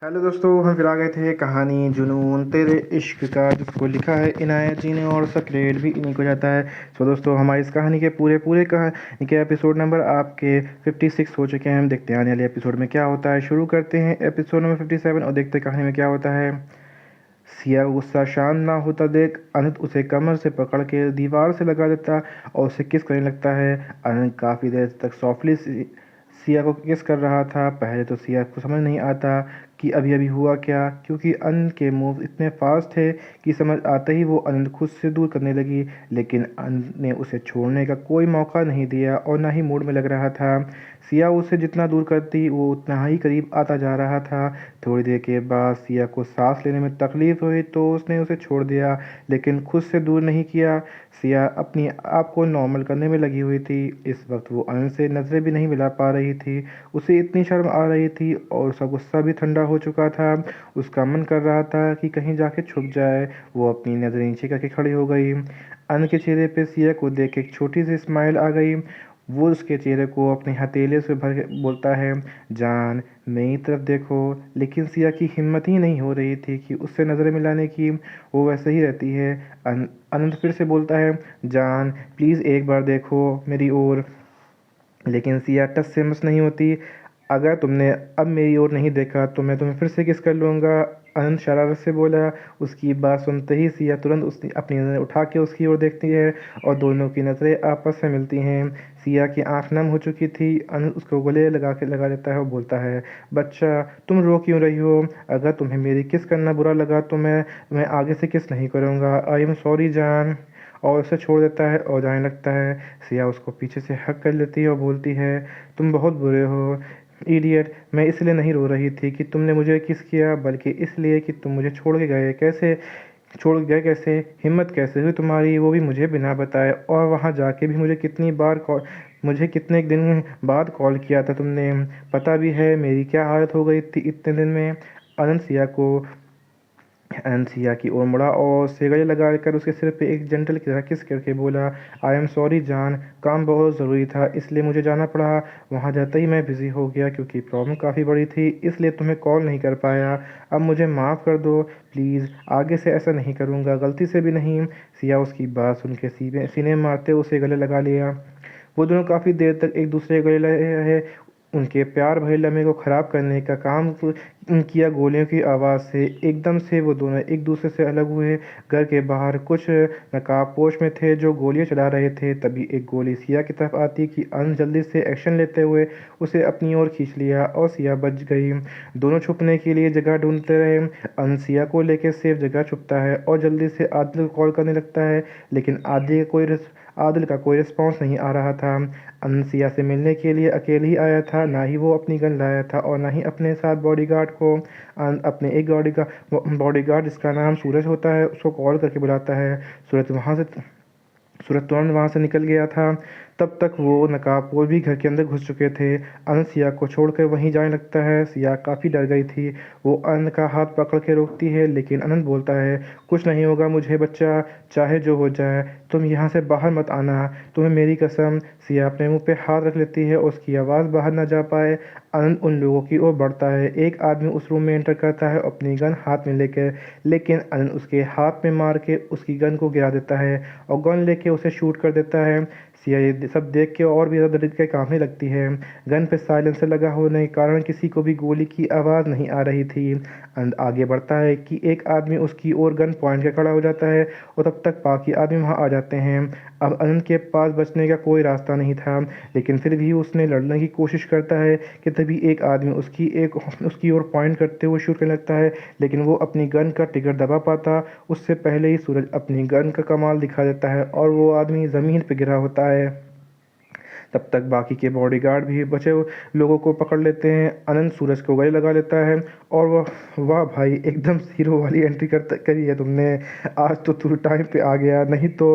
Hello दोस्तों, हम फिर आ गए थे कहानी जुनून तेरे इश्क का, जिसको लिखा है इनायत जी ने और उसका क्रेडिट भी इन्हीं को जाता है। सो दोस्तों, हमारी इस कहानी के पूरे कहानी के एपिसोड नंबर आपके 56 हो चुके हैं। हम देखते हैं आने वाले एपिसोड में क्या होता है। शुरू करते हैं एपिसोड नंबर 57 और देखते हैं कहानी में क्या होता है। सिया को गुस्सा शांत ना होता देख अनंत उसे कमर से पकड़ के दीवार से लगा देता और उसे किस करने लगता है। अनंत काफ़ी देर तक सॉफ्टली सिया को किस कर रहा था। पहले तो सिया को समझ नहीं आता कि अभी अभी हुआ क्या, क्योंकि अनंत के मूव इतने फास्ट थे कि समझ आते ही वो अनंत खुद से दूर करने लगी। लेकिन अनंत ने उसे छोड़ने का कोई मौका नहीं दिया और ना ही मूड में लग रहा था। सिया उसे जितना दूर करती वो उतना ही करीब आता जा रहा था। थोड़ी देर के बाद सिया को सांस लेने में तकलीफ हुई तो उसने उसे छोड़ दिया, लेकिन खुद से दूर नहीं किया। सिया अपनी आप को नॉर्मल करने में लगी हुई थी। इस वक्त वो अनंत से नज़रें भी नहीं मिला पा रही थी। उसे इतनी शर्म आ रही थी और उसका गुस्सा भी ठंडा हो चुका था। उसका मन कर रहा था कि कहीं जाके छुप जाए। वो अपनी नज़रें नीचे करके खड़ी हो गई। अनंत के चेहरे पे सिया को देख के एक छोटी सी स्माइल आ गई। वो उसके चेहरे को अपने हथेले से भर के बोलता है, जान मेरी तरफ देखो। लेकिन सिया की हिम्मत ही नहीं हो रही थी कि उससे नज़रें मिलाने की। वो वैसे ही रहती है। अनंत फिर से बोलता है, जान प्लीज़ एक बार देखो मेरी ओर। लेकिन सिया टस से मस नहीं होती। अगर तुमने अब मेरी ओर नहीं देखा तो मैं तुम्हें फिर से किस कर लूँगा, अनंत शरारत से बोला। उसकी बात सुनते ही सिया तुरंत उसकी अपनी नज़र उठा के उसकी ओर देखती है और दोनों की नज़रें आपस में मिलती हैं। सिया की आंख नम हो चुकी थी। अनंत उसको गले लगा देता है और बोलता है, बच्चा तुम रो क्यों रही हो? अगर तुम्हें मेरी किस करना बुरा लगा तो मैं आगे से किस नहीं करूँगा। आई एम सॉरी जान। और उसे छोड़ देता है और जाने लगता है। सिया उसको पीछे से हक कर लेती है और बोलती है, तुम बहुत बुरे हो इडियट। मैं इसलिए नहीं रो रही थी कि तुमने मुझे किस किया, बल्कि इसलिए कि तुम मुझे छोड़ के गए। कैसे छोड़ गए? कैसे हिम्मत कैसे हुई तुम्हारी, वो भी मुझे बिना बताए? और वहाँ जाके भी मुझे कितने दिन बाद कॉल किया था तुमने? पता भी है मेरी क्या हालत हो गई थी इतने दिन में। अनंत सिया की ओर मुड़ा और उसे गले लगाकर उसके सिर पे एक जेंटल की तरह किस करके बोला, आई एम सॉरी जान, काम बहुत ज़रूरी था इसलिए मुझे जाना पड़ा। वहाँ जाते ही मैं बिज़ी हो गया क्योंकि प्रॉब्लम काफ़ी बड़ी थी, इसलिए तुम्हें कॉल नहीं कर पाया। अब मुझे माफ़ कर दो प्लीज़, आगे से ऐसा नहीं करूँगा, गलती से भी नहीं। सिया उसकी बात सुन के सीने मारते उसे गले लगा लिया। वो दोनों काफ़ी देर तक एक दूसरे को गले लगे रहे। उनके प्यार भरे लम्हे को ख़राब करने का काम किया गोलियों की आवाज़ से। एकदम से वो दोनों एक दूसरे से अलग हुए। घर के बाहर कुछ नकाबपोश में थे जो गोलियां चला रहे थे। तभी एक गोली सिया की तरफ आती कि अन जल्दी से एक्शन लेते हुए उसे अपनी ओर खींच लिया और सिया बच गई। दोनों छुपने के लिए जगह ढूंढते रहे। अन सिया को लेकर सेफ जगह छुपता है और जल्दी से आदिल को कॉल करने लगता है, लेकिन आदिल का कोई रिस्पॉन्स नहीं आ रहा था। अनसिया से मिलने के लिए अकेले ही आया था, ना ही वो अपनी गन लाया था और ना ही अपने साथ बॉडीगार्ड को। अपने एक बॉडीगार्ड जिसका नाम सूरज होता है उसको कॉल करके बुलाता है। सूरज तुरंत वहाँ से निकल गया था। तब तक वो नकाबपोश भी घर के अंदर घुस चुके थे। अनंत सिया को छोड़कर वहीं जाने लगता है। सिया काफ़ी डर गई थी। वो अनंत का हाथ पकड़ के रोकती है, लेकिन अनंत बोलता है, कुछ नहीं होगा मुझे बच्चा, चाहे जो हो जाए तुम यहाँ से बाहर मत आना, तुम्हें मेरी कसम। सिया अपने मुंह पे हाथ रख लेती है और उसकी आवाज़ बाहर ना जा पाए। अनंत उन लोगों की ओर बढ़ता है। एक आदमी उस रूम में एंटर करता है अपनी गन हाथ में लेकर, लेकिन अनंत उसके हाथ में मार के उसकी गन को गिरा देता है और गन लेके उसे शूट कर देता है। सिया ये सब देख के और भी ज़्यादा डर के कांपने लगती है। गन पे साइलेंसर लगा होने के कारण किसी को भी गोली की आवाज़ नहीं आ रही थी। अनंत आगे बढ़ता है कि एक आदमी उसकी ओर गन पॉइंट के खड़ा हो जाता है और तब तक बाकी आदमी वहां आ जाते हैं। अब अनंत के पास बचने का कोई रास्ता नहीं था, लेकिन फिर भी उसने लड़ने की कोशिश करता है कि तभी एक आदमी उसकी ओर पॉइंट करते हुए शूट करने लगता है, लेकिन वो अपनी गन का ट्रिगर दबा पाता उससे पहले ही सूरज अपनी गन का कमाल दिखा देता है और वो आदमी ज़मीन पर गिरा होता है। तब तक बाकी के बॉडीगार्ड भी बचे लोगों को पकड़ लेते हैं। अनंत सूरज को गले लगा लेता है और वह, वाह भाई एकदम हीरो वाली एंट्री करी है तुमने। आज तो तू टाइम पे आ गया, नहीं तो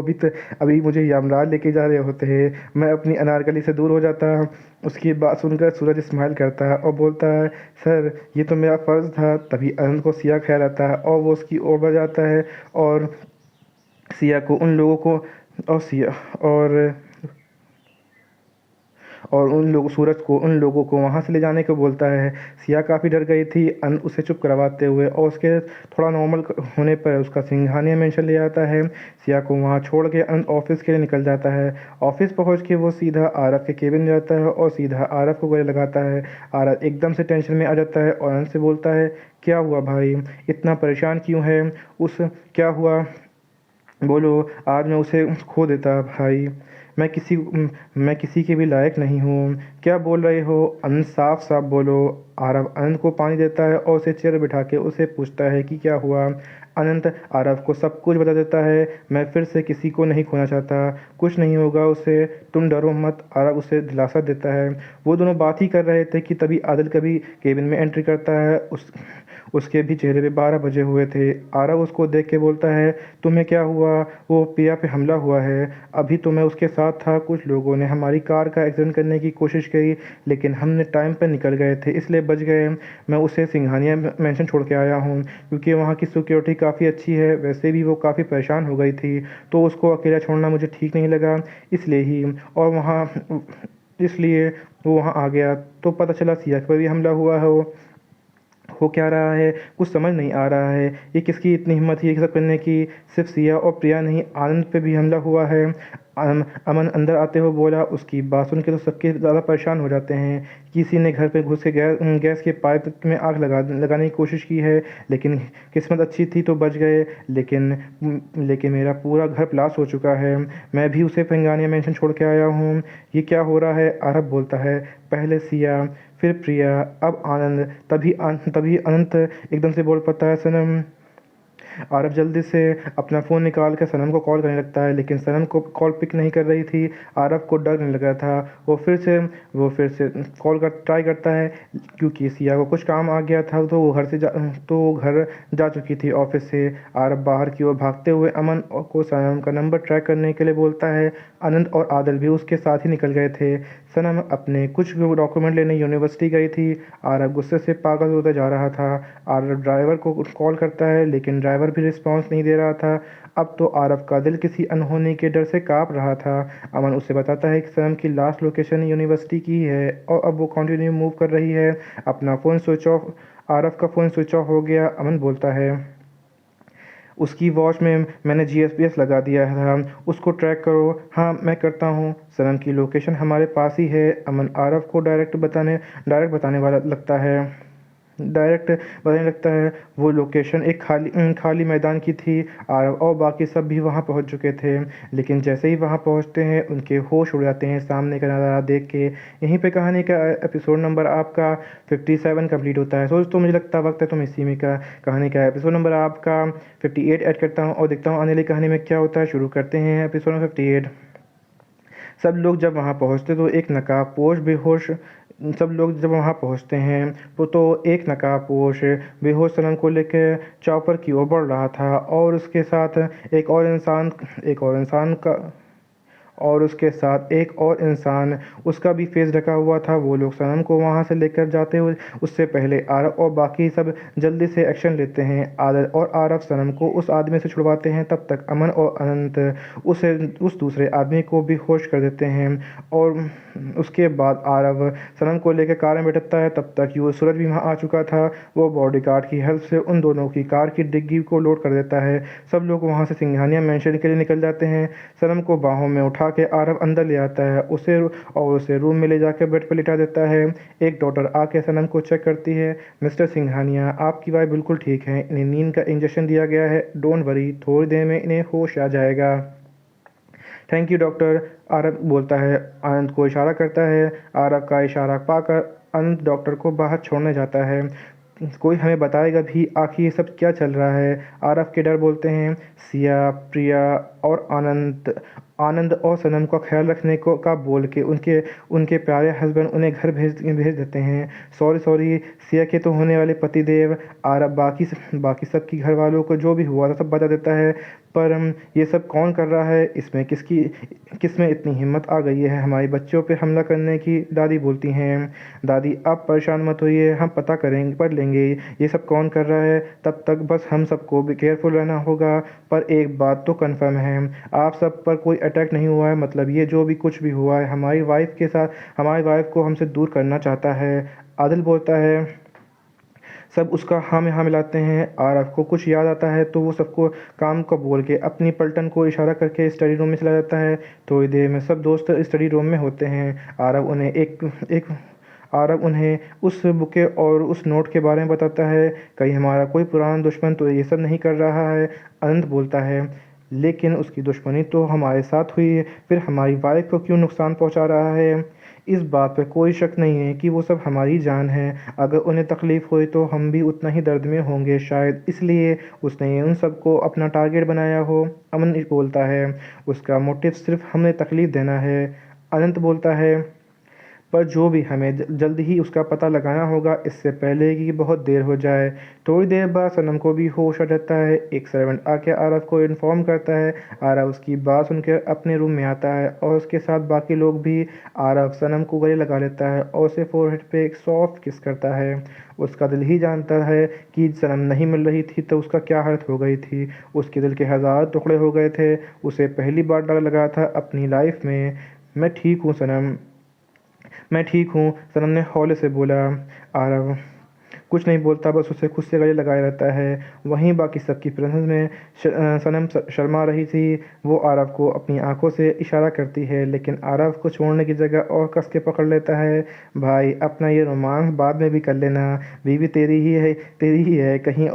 अभी मुझे यमराज लेके जा रहे होते हैं, मैं अपनी अनारकली से दूर हो जाता। उसकी बात सुनकर सूरज स्माइल करता है और बोलता है, सर ये तो मेरा फ़र्ज़ था। तभी अनंत को सिया ख्याल आता है और वो उसकी ओर बढ़ जाता है और सिया को उन लोगों को और सिया और उन लोगों को वहाँ से ले जाने को बोलता है। सिया काफ़ी डर गई थी अनंत उसे चुप करवाते हुए, और उसके थोड़ा नॉर्मल होने पर उसका सिंघानिया मेंशन ले आता है। सिया को वहाँ छोड़ के अनंत ऑफिस के लिए निकल जाता है। ऑफिस पहुँच के वो सीधा आरव के केबिन जाता है और सीधा आरव को गले लगाता है। आरव एकदम से टेंशन में आ जाता है और अनंत से बोलता है, क्या हुआ भाई, इतना परेशान क्यों है? क्या हुआ, बोलो, आज मैं उसे खो देता भाई। मैं किसी मैं किसी के भी लायक नहीं हूँ। क्या बोल रहे हो अनंत, साफ साफ बोलो। आरव अनंत को पानी देता है और उसे चेयर बिठा के उसे पूछता है कि क्या हुआ। अनंत आरव को सब कुछ बता देता है। मैं फिर से किसी को नहीं खोना चाहता, कुछ नहीं होगा उसे, तुम डरो मत। आरव उसे दिलासा देता है। वो दोनों बात ही कर रहे थे कि तभी आदिल कभी केबिन में एंट्री करता है। उसके भी चेहरे पे 12 बजे हुए थे। आरव उसको देख के बोलता है, तुम्हें क्या हुआ? वो प्रिया पे हमला हुआ है। अभी तो मैं उसके साथ था, कुछ लोगों ने हमारी कार का एक्सीडेंट करने की कोशिश की, लेकिन हमने टाइम पर निकल गए थे इसलिए बच गए। मैं उसे सिंघानिया मेंशन छोड़ के आया हूँ क्योंकि वहाँ की सिक्योरिटी काफ़ी अच्छी है। वैसे भी वो काफ़ी परेशान हो गई थी, तो उसको अकेला छोड़ना मुझे ठीक नहीं लगा, इसलिए ही और वहाँ इसलिए वो वहाँ आ गया। तो पता चला सिया पर भी हमला हुआ है। हो क्या रहा है, कुछ समझ नहीं आ रहा है। ये किसकी इतनी हिम्मत है ये सब करने की? सिर्फ सिया और प्रिया नहीं, आनंद पे भी हमला हुआ है। अमन अंदर आते हुए बोला। उसकी बात सुन के तो सबके ज़्यादा परेशान हो जाते हैं। किसी ने घर पे घुस के गैस के पाइप में आग लगाने की कोशिश की है, लेकिन किस्मत अच्छी थी तो बच गए। लेकिन मेरा पूरा घर ब्लास्ट हो चुका है। मैं भी उसे सिंघानिया मेंशन छोड़ के आया हूँ। ये क्या हो रहा है? आरव बोलता है, पहले सिया, फिर प्रिया, अब आनंद। तभी अनंत एकदम से बोल पड़ता है, सनम। आरव जल्दी से अपना फ़ोन निकाल कर सनम को कॉल करने लगता है, लेकिन सनम को कॉल पिक नहीं कर रही थी। आरव को डर लगने लगा था। वो फिर से कॉल कर ट्राई करता है, क्योंकि सिया को कुछ काम आ गया था, तो वो घर जा चुकी थी ऑफिस से। आरव बाहर की ओर भागते हुए अमन को सनम का नंबर ट्रैक करने के लिए बोलता है। आनंद और आदिल भी उसके साथ ही निकल गए थे। सनम अपने कुछ डॉक्यूमेंट लेने यूनिवर्सिटी गई थी। आरव गुस्से से पागल होता जा रहा था। आरव ड्राइवर को कॉल करता है, लेकिन ड्राइवर भी रिस्पॉन्स नहीं दे रहा था। अब तो आरव का दिल किसी अनहोनी के डर से काँप रहा था। अमन उसे बताता है कि सनम की लास्ट लोकेशन यूनिवर्सिटी की है और अब वो कंटिन्यू मूव कर रही है। अपना फ़ोन स्विच ऑफ आरव का फ़ोन स्विच ऑफ हो गया। अमन बोलता है, उसकी वॉच में मैंने जीपीएस लगा दिया था, उसको ट्रैक करो। हाँ मैं करता हूँ, सनम की लोकेशन हमारे पास ही है। अमन आरव को डायरेक्ट बताने लगता है। वो लोकेशन एक खाली मैदान की थी। आरव और बाकी सब भी वहाँ पहुँच चुके थे, लेकिन जैसे ही वहाँ पहुँचते हैं उनके होश उड़ जाते हैं सामने का नज़ारा देख के। यहीं पे कहानी का एपिसोड नंबर आपका 57 कंप्लीट होता है। तो मुझे लगता वक्त है तुम इसी में का कहानी का एपिसोड नंबर आपका 58 ऐड करता हूँ और देखता हूँ आने वाली कहानी में क्या होता है। शुरू करते हैं एपिसोड नंबर 58। सब लोग जब वहाँ पहुँचते तो एक नकाबपोश बेहोश सब लोग जब वहाँ पहुँचते हैं तो एक नकाबपोश बेहोश सनम को लेकर चॉपर की ओर बढ़ रहा था, और उसके साथ एक और इंसान का और उसके साथ एक और इंसान, उसका भी फेस ढका हुआ था। वो लोग सनम को वहाँ से लेकर जाते हुए उससे पहले आरव और बाकी सब जल्दी से एक्शन लेते हैं। आरव सनम को उस आदमी से छुड़वाते हैं। तब तक अमन और अनंत उस दूसरे आदमी को भी होश कर देते हैं, और उसके बाद आरव सनम को लेकर कार में बैठता है। तब तक सूरज भी वहाँ आ चुका था। वो बॉडीगार्ड की हेल्प से उन दोनों की कार की डिग्गी को लोड कर देता है। सब लोग वहाँ से सिंघानिया मेंशन के लिए निकल जाते हैं। सनम को बाहों में उठा के आरव अंदर ले आता है, उसे रूम में ले जाकर बेड पर लिटा देता है। एक डॉक्टर आके सनम को चेक करती है। मिस्टर सिंघानिया, आपकी वाइफ बिल्कुल ठीक है, इन्हें नींद का इंजेक्शन दिया गया है, डोंट वरी, थोड़ी देर में इन्हें होश आ जाएगा। थैंक यू डॉक्टर, आरव बोलता है। आनंद को इशारा करता है। आरव का इशारा पाकर आनंद डॉक्टर को बाहर छोड़ने जाता है। कोई हमें बताएगा भी आखिर ये सब क्या चल रहा है? आरव के डर बोलते हैं। सिया, प्रिया और आनंद और सनम का ख्याल रखने को का बोल के उनके प्यारे हस्बैंड उन्हें घर भेज देते हैं। सॉरी, सिया के तो होने वाले पतिदेव। आरव बाकी सबकी घर वालों को जो भी हुआ था सब बता देता है। पर ये सब कौन कर रहा है? इसमें किसमें इतनी हिम्मत आ गई है हमारे बच्चों पे हमला करने की? दादी बोलती हैं। दादी आप परेशान मत होइए, हम पता करेंगे, पढ़ लेंगे ये सब कौन कर रहा है। तब तक बस हम सबको भी केयरफुल रहना होगा। पर एक बात तो कन्फर्म है, आप सब पर कोई अटैक नहीं हुआ है। मतलब ये जो भी कुछ भी हुआ है हमारी वाइफ को हमसे दूर करना चाहता है। आदिल बोलता है। सब उसका हाँ में हाँ मिलाते हैं। आरव को कुछ याद आता है तो वो सबको काम को बोल के अपनी पलटन को इशारा करके स्टडी रूम में चला जाता है। थोड़ी देर में सब दोस्त स्टडी रूम में होते हैं। आरव उन्हें उस बुके और उस नोट के बारे में बताता है। कहीं हमारा कोई पुराना दुश्मन तो ये सब नहीं कर रहा है? अनंत बोलता है। लेकिन उसकी दुश्मनी तो हमारे साथ हुई है, फिर हमारी वाइफ को क्यों नुकसान पहुंचा रहा है? इस बात पर कोई शक नहीं है कि वो सब हमारी जान है। अगर उन्हें तकलीफ हुई तो हम भी उतना ही दर्द में होंगे, शायद इसलिए उसने उन सबको अपना टारगेट बनाया हो। अमन बोलता है। उसका मोटिव सिर्फ हमें तकलीफ देना है। अनंत बोलता है। पर जो भी हमें जल्द ही उसका पता लगाना होगा, इससे पहले कि बहुत देर हो जाए। थोड़ी देर बाद सनम को भी होश आ जाता है। एक सर्वेंट आके आरव को इन्फॉर्म करता है। आरव उसकी बात सुनकर अपने रूम में आता है और उसके साथ बाकी लोग भी। आरव सनम को गले लगा लेता है और उसे फोरहेड पे एक सॉफ्ट किस करता है। उसका दिल ही जानता है कि सनम नहीं मिल रही थी तो उसका क्या हालत हो गई थी। उसके दिल के हज़ार टुकड़े हो गए थे। उसे पहली बार डर लगा था अपनी लाइफ में। मैं ठीक हूँ सनम, मैं ठीक हूँ, सनम ने हौले से बोला। आरव कुछ नहीं बोलता, बस उसे खुद से गले लगाए रहता है। वहीं बाकी सबकी प्रेजेंस में सनम शर्मा रही थी। वो आरव को अपनी आंखों से इशारा करती है, लेकिन आरव को छोड़ने की जगह और कस के पकड़ लेता है। भाई अपना ये रोमांस बाद में भी कर लेना, बीवी तेरी ही है, कहीं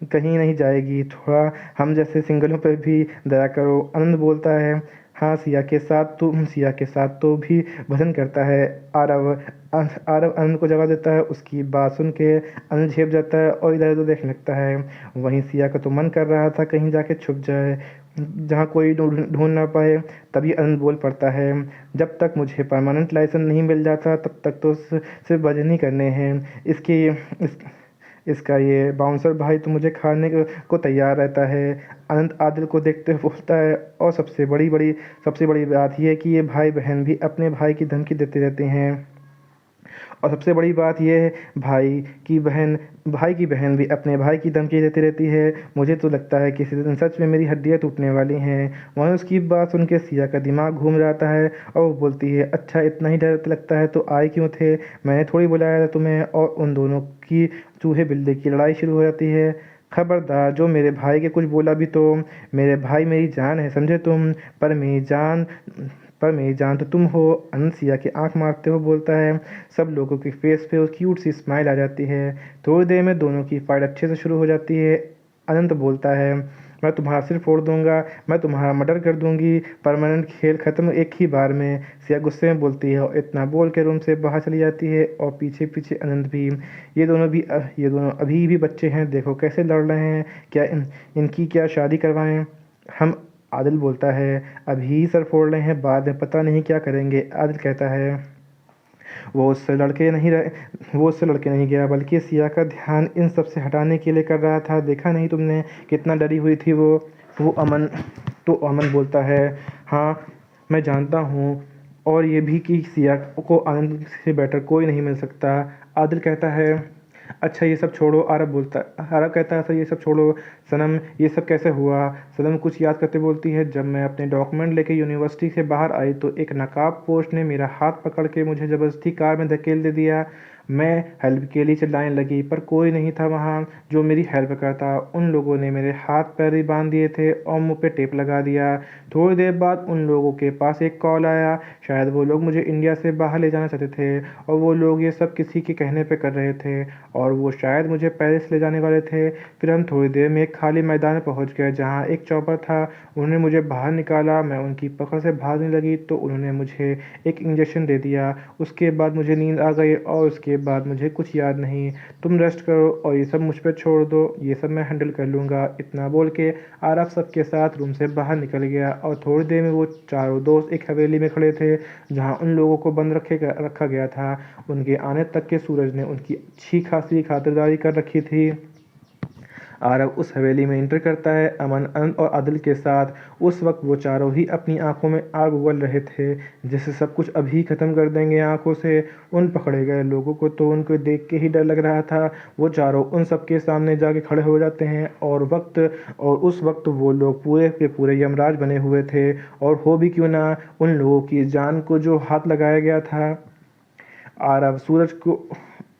कहीं नहीं जाएगी। थोड़ा हम जैसे सिंगलों पर भी दया करो। आनंद बोलता है। हाँ, सिया के साथ तो भी भजन करता है। आरव आरव आनंद को जवाब देता है। उसकी बात सुन के आनंद झेप जाता है और इधर उधर देखने लगता है। वहीं सिया का तो मन कर रहा था कहीं जाके छुप जाए, जहाँ कोई ढूंढ ना पाए। तभी आनंद बोल पड़ता है। जब तक मुझे परमानेंट लाइसेंस नहीं मिल जाता तब तक तो सिर्फ भजन ही करने हैं। इसकी इस, इसका ये बाउंसर भाई तो मुझे खाने को तैयार रहता है। अनंत आदिल को देखते हुए बोलता है। और सबसे बड़ी बात यह है कि ये भाई बहन भी अपने भाई की धमकी देते रहते हैं। और सबसे बड़ी बात यह है, भाई की बहन भी अपने भाई की धमकी देती रहती है। मुझे तो लगता है किसी दिन सच में मेरी हड्डियाँ टूटने वाली हैं। वहीं उसकी बात सुन के सिया का दिमाग घूम जाता है और वो बोलती है, अच्छा इतना ही डर लगता है तो आए क्यों थे? मैंने थोड़ी बुलाया था तुम्हें। और उन दोनों की चूहे बिल्ली की लड़ाई शुरू हो जाती है। खबरदार जो मेरे भाई के कुछ बोला भी तो। मेरे भाई मेरी जान है, समझे तुम? पर मेरी जान तो तुम हो। अनसिया की आंख मारते हुए बोलता है। सब लोगों के फेस पे उस क्यूट सी स्माइल आ जाती है। थोड़ी देर में दोनों की फाइट अच्छे से शुरू हो जाती है। अनंत बोलता है। मैं तुम्हारा सिर फोड़ दूंगा, मैं तुम्हारा मर्डर कर दूंगी, परमानेंट खेल खत्म एक ही बार में। सिया गुस्से में बोलती है और इतना बोल के रूम से बाहर चली जाती है। और पीछे पीछे अनंत भी। ये दोनों अभी भी बच्चे हैं, देखो कैसे लड़ रहे हैं। क्या इनकी क्या शादी करवाएं हम? आदिल बोलता है। अभी सर फोड़ रहे हैं, बाद में पता नहीं क्या करेंगे। आदिल कहता है। वो उससे लड़के नहीं गया, बल्कि सिया का ध्यान इन सब से हटाने के लिए कर रहा था। देखा नहीं तुमने कितना डरी हुई थी वो अमन बोलता है। हाँ, मैं जानता हूँ। और ये भी कि सिया को आनंद से बेटर कोई नहीं मिल सकता। आदिल कहता है। अच्छा ये सब छोड़ो, आरब कहता है। सर ये सब छोड़ो सनम, ये सब कैसे हुआ? सनम कुछ याद करते बोलती है। जब मैं अपने डॉक्यूमेंट लेके यूनिवर्सिटी से बाहर आई तो एक नकाबपोश ने मेरा हाथ पकड़ के मुझे ज़बरदस्ती कार में धकेल दे दिया। मैं हेल्प के लिए चिल्लाने लगी पर कोई नहीं था वहाँ जो मेरी हेल्प करता। उन लोगों ने मेरे हाथ पैर भी बांध दिए थे और मुँह पे टेप लगा दिया। थोड़ी देर बाद उन लोगों के पास एक कॉल आया। शायद वो लोग मुझे इंडिया से बाहर ले जाना चाहते थे और वो लोग ये सब किसी के कहने पे कर रहे थे। और वो शायद मुझे पेरिस ले जाने वाले थे। फिर हम थोड़ी देर में एक खाली मैदान में पहुंच गए जहां एक चॉपर था। उन्होंने मुझे बाहर निकाला। मैं उनकी पकड़ से भागने लगी तो उन्होंने मुझे एक इंजेक्शन दे दिया। उसके बाद मुझे नींद आ गई और उसके बाद मुझे कुछ याद नहीं। तुम रेस्ट करो और ये सब मुझ पर छोड़ दो, ये सब मैं हैंडल कर लूँगा। इतना बोल के आरफ सबके साथ रूम से बाहर निकल गया। और थोड़ी देर में वो चारों दोस्त एक हवेली में खड़े थे जहाँ उन लोगों को बंद रखा गया था। उनके आने तक के सूरज ने उनकी अच्छी खासी खातिरदारी कर रखी थी। आरव उस हवेली में एंटर करता है अमन, अनंत और आदिल के साथ। उस वक्त वो चारों ही अपनी आंखों में आग उगल रहे थे, जैसे सब कुछ अभी ख़त्म कर देंगे आंखों से। उन पकड़े गए लोगों को तो उनको देख के ही डर लग रहा था। वो चारों उन सबके सामने जाके खड़े हो जाते हैं और उस वक्त वो लोग पूरे के पूरे यमराज बने हुए थे। और हो भी क्यों ना, उन लोगों की जान को जो हाथ लगाया गया था। आरव सूरज को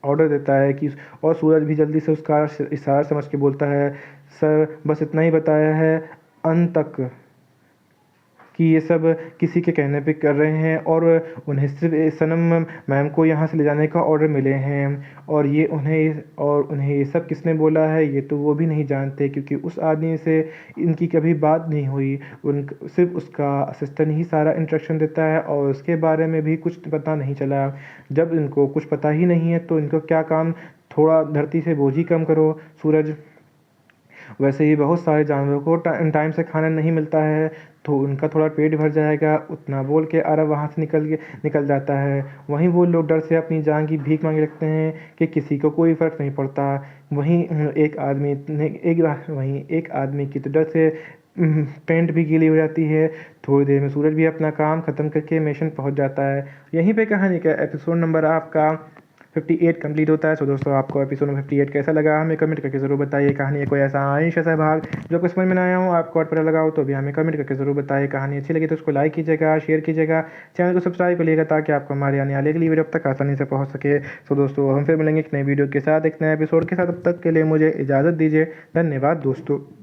ऑर्डर देता है कि और सूरज भी जल्दी से उसका इशारा समझ के बोलता है, सर बस इतना ही बताया है अंत तक कि ये सब किसी के कहने पे कर रहे हैं और उन्हें सिर्फ सनम मैम को यहाँ से ले जाने का ऑर्डर मिले हैं। और उन्हें ये सब किसने बोला है ये तो वो भी नहीं जानते, क्योंकि उस आदमी से इनकी कभी बात नहीं हुई। सिर्फ उसका असिस्टेंट ही सारा इंस्ट्रक्शन देता है और उसके बारे में भी कुछ पता नहीं चला। जब इनको कुछ पता ही नहीं है तो इनको क्या काम, थोड़ा धरती से बोझ ही कम करो सूरज। वैसे ही बहुत सारे जानवरों को टाइम से खाना नहीं मिलता है, तो उनका थोड़ा पेट भर जाएगा, उतना बोल के अरब वहाँ से निकल जाता है। वहीं वो लोग डर से अपनी जान की भीख मांगने लगते हैं कि किसी को कोई फ़र्क नहीं पड़ता। वहीं एक आदमी की तो डर से पैंट भी गीली हो जाती है। थोड़ी देर में सूरज भी अपना काम ख़त्म करके मिशन पहुंच जाता है। यहीं पे कहानी का एपिसोड नंबर आपका 58 कंप्लीट होता है। सो दोस्तों, आपको एपिसोड नंबर 58 कैसा लगा हमें कमेंट करके ज़रूर बताइए। कहानी कोई ऐसा आइश ऐसा भाग जो आपको समझ में ना आया हो, आपको और पता लगा हो, तो भी हमें कमेंट करके ज़रूर बताइए। कहानी अच्छी लगी तो उसको लाइक कीजिएगा, शेयर कीजिएगा, चैनल को सब्सक्राइब करिएगा ताकि आपको हमारी आने वाली अगली वीडियो अब तक आसानी से पहुँच सके। सो दोस्तों, हम फिर मिलेंगे एक नई वीडियो के साथ, एक नए एपिसोड के साथ। तब तक के लिए मुझे इजाज़त दीजिए। धन्यवाद दोस्तों।